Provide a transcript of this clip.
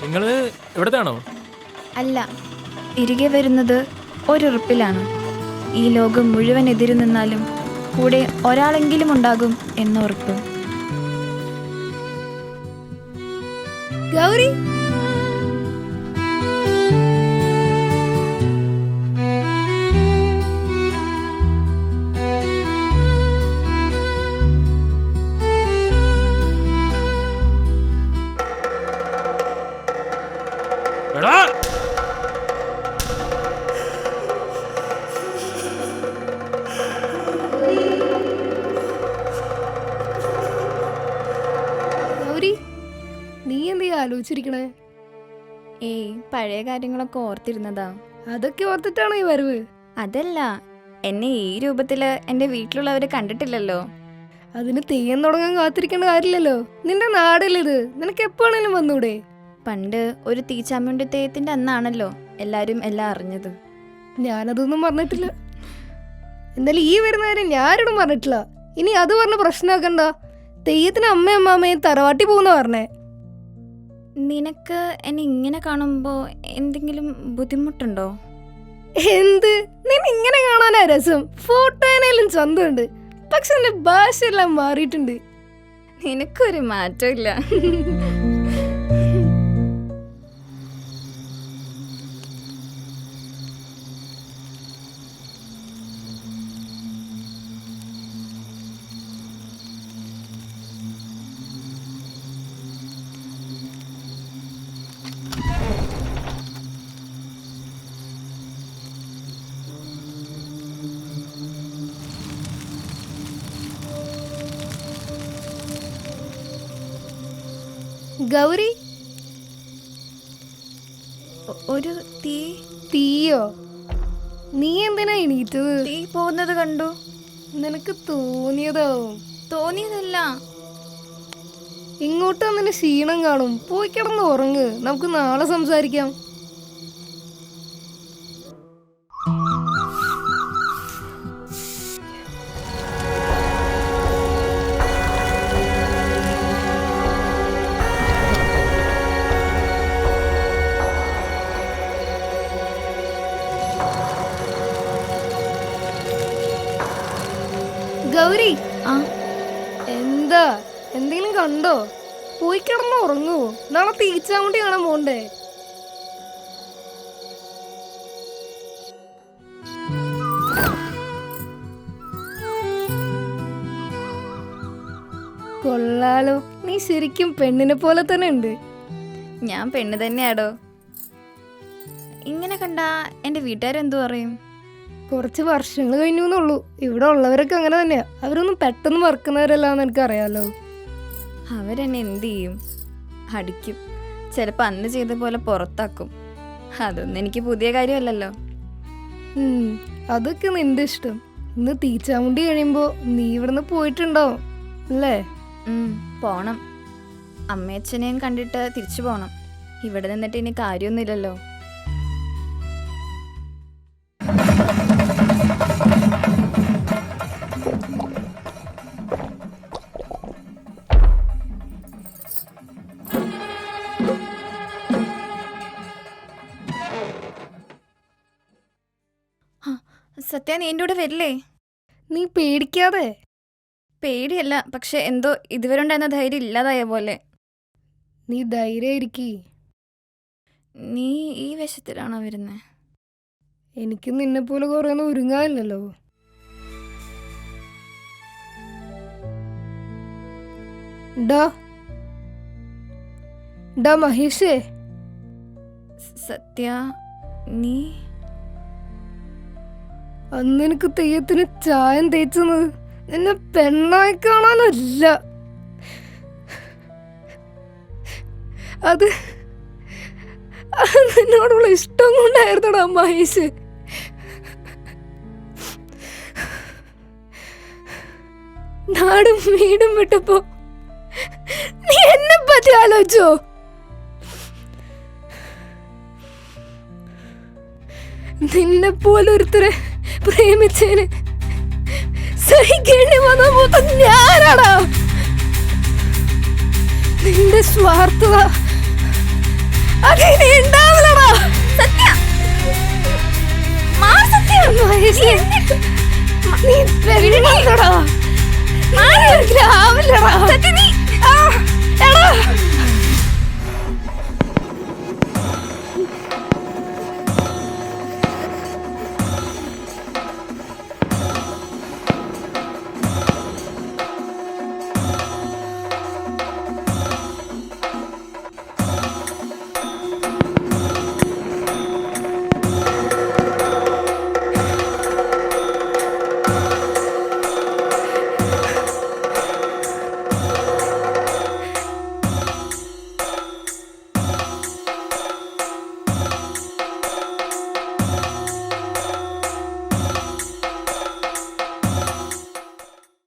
നിങ്ങൾ ഇവിടത്തെയാണോ? അല്ല, തിരികെ വരുന്നത് ഒരുറപ്പിലാണ്. ഈ ലോകം മുഴുവൻ എതിരു നിന്നാലും കൂടെ ഒരാളെങ്കിലും ഉണ്ടാകും എന്ന ഉറപ്പ്. ഗൗരി, എടാ ഗൗരി, നീ എന്താ ആലോചിച്ചിരിക്കണേ? ഏയ്, പഴയ കാര്യങ്ങളൊക്കെ ഓർത്തിരുന്നതാ. അതൊക്കെ ഓർത്തിട്ടാണോ ഈ വരവ്? അതല്ല, എന്നെ ഈ രൂപത്തില് എൻ്റെ വീട്ടിലുള്ളവര് കണ്ടിട്ടില്ലല്ലോ. അതിന് തെയ്യം തുടങ്ങാൻ കാത്തിരിക്കേണ്ട കാര്യമില്ലല്ലോ. നിന്റെ നാടല്ലിത്, നിനക്ക് എപ്പോഴാണേലും വന്നൂടെ? പണ്ട് ഒരു തീച്ചാമുണ്ടി തെയ്യത്തിന്റെ അന്നാണല്ലോ എല്ലാരും എല്ലാം അറിഞ്ഞത്. ഞാനതൊന്നും പറഞ്ഞിട്ടില്ല. എന്നാലും ഈ വരുന്ന കാര്യം ഞാനോടും പറഞ്ഞിട്ടില്ല. ഇനി അത് പറഞ്ഞ് പ്രശ്നമാക്കണ്ട. തെയ്യത്തിന് അമ്മയും അമ്മാമ്മയും തറവാട്ടി പോകുന്ന പറഞ്ഞേ. നിനക്ക് എന്നെ ഇങ്ങനെ കാണുമ്പോ എന്തെങ്കിലും ബുദ്ധിമുട്ടുണ്ടോ? എന്ത്, നിന്നെ ഇങ്ങനെ കാണാനാ രസം. ഫോട്ടോയിലും ചന്തമുണ്ട്, പക്ഷെ എന്റെ ഭാഷയെല്ലാം മാറിയിട്ടുണ്ട്. നിനക്കൊരു മാറ്റം ഇല്ല. ഗൗരി, ഒരു തീ തീയോ? നീ എന്തിനാ എണീറ്റത്? തീ പോകുന്നത് കണ്ടു. നിനക്ക് തോന്നിയതാവും. തോന്നിയതല്ല. ഇങ്ങോട്ട് നിന്റെ ക്ഷീണം കാണും. പോയി കിടന്ന് ഉറങ്ങ്, നമുക്ക് നാളെ സംസാരിക്കാം. ഗൗരി, ആ, എന്താ, എന്തെങ്കിലും കണ്ടോ? പോയി കിടന്ന് ഉറങ്ങുവോ? നാളെ തീച്ചാമുണ്ടി കാണാൻ പോണ്ടേ? കൊള്ളാലോ, നീ ശരിക്കും പെണ്ണിനെ പോലെ തന്നെ ഉണ്ട്. ഞാൻ പെണ്ണ് തന്നെയാടോ. ഇങ്ങനെ കണ്ടാ എൻ്റെ വീട്ടുകാരെന്തു പറയും? കുറച്ച് വർഷങ്ങൾ കഴിഞ്ഞു എന്നുള്ളൂ. ഇവിടെ ഉള്ളവരൊക്കെ അങ്ങനെ തന്നെയാ. അവരൊന്നും പെട്ടെന്ന് മറക്കുന്നവരല്ലാന്ന് എനിക്ക് അറിയാലോ. അവരെന്നെ എന്ത് ചെയ്യും? അടിക്കും, ചിലപ്പോൾ അന്ന് ചെയ്ത പോലെ പുറത്താക്കും. അതൊന്നും എനിക്ക് പുതിയ കാര്യമല്ലല്ലോ. അതൊക്കെ നിന്റെ ഇഷ്ടം. ഇന്ന് തീച്ചാമുണ്ടി കഴിയുമ്പോ നീ ഇവിടുന്ന് പോയിട്ടുണ്ടാവും അല്ലേ? പോണം. അമ്മയച്ഛനെയും കണ്ടിട്ട് തിരിച്ചു പോണം. ഇവിടെ നിന്നിട്ട് ഇനി കാര്യമൊന്നുമില്ലല്ലോ. സത്യ, നീ എൻ്റെ കൂടെ വരില്ലേ? നീ പേടിക്കാതെ. പേടിയല്ല, പക്ഷെ എന്തോ ഇതുവരെ ഉണ്ടായിരുന്ന ധൈര്യം ഇല്ലാതായ പോലെ. നീ ധൈര്യമായിരിക്കേ. നീ ഈ വേഷത്തിലാണോ വരുന്നേ? എനിക്ക് നിന്നെ പോലെ കുറേ ഒരുങ്ങാനില്ലല്ലോ. ഡാ മഹേഷേ. സത്യ, നീ അന്ന് എനിക്ക് തെയ്യത്തിന് ചായം തേച്ചത് നിന്നെ പെണ്ണായി കാണാനല്ല. അത് നിന്നോടുള്ള ഇഷ്ടം കൊണ്ടായിരുന്നടാ മഹേഷ്. നാടും വീടും വിട്ടപ്പോ നീ എന്നെ പറ്റി ആലോചിച്ചോ? നിന്നെ പോലൊരുത്തരെ പ്രേമിച്ചേന് സഹിക്കേണ്ടി വന്ന മൊത്തം ഞാനാടാ. നിന്റെ സ്വാർത്ഥത അത് ഇനി ഉണ്ടാവില്ലടാ. മഹേഷേ, നീ പെരുമാറടാ. ആവില്ലടാ. എടാ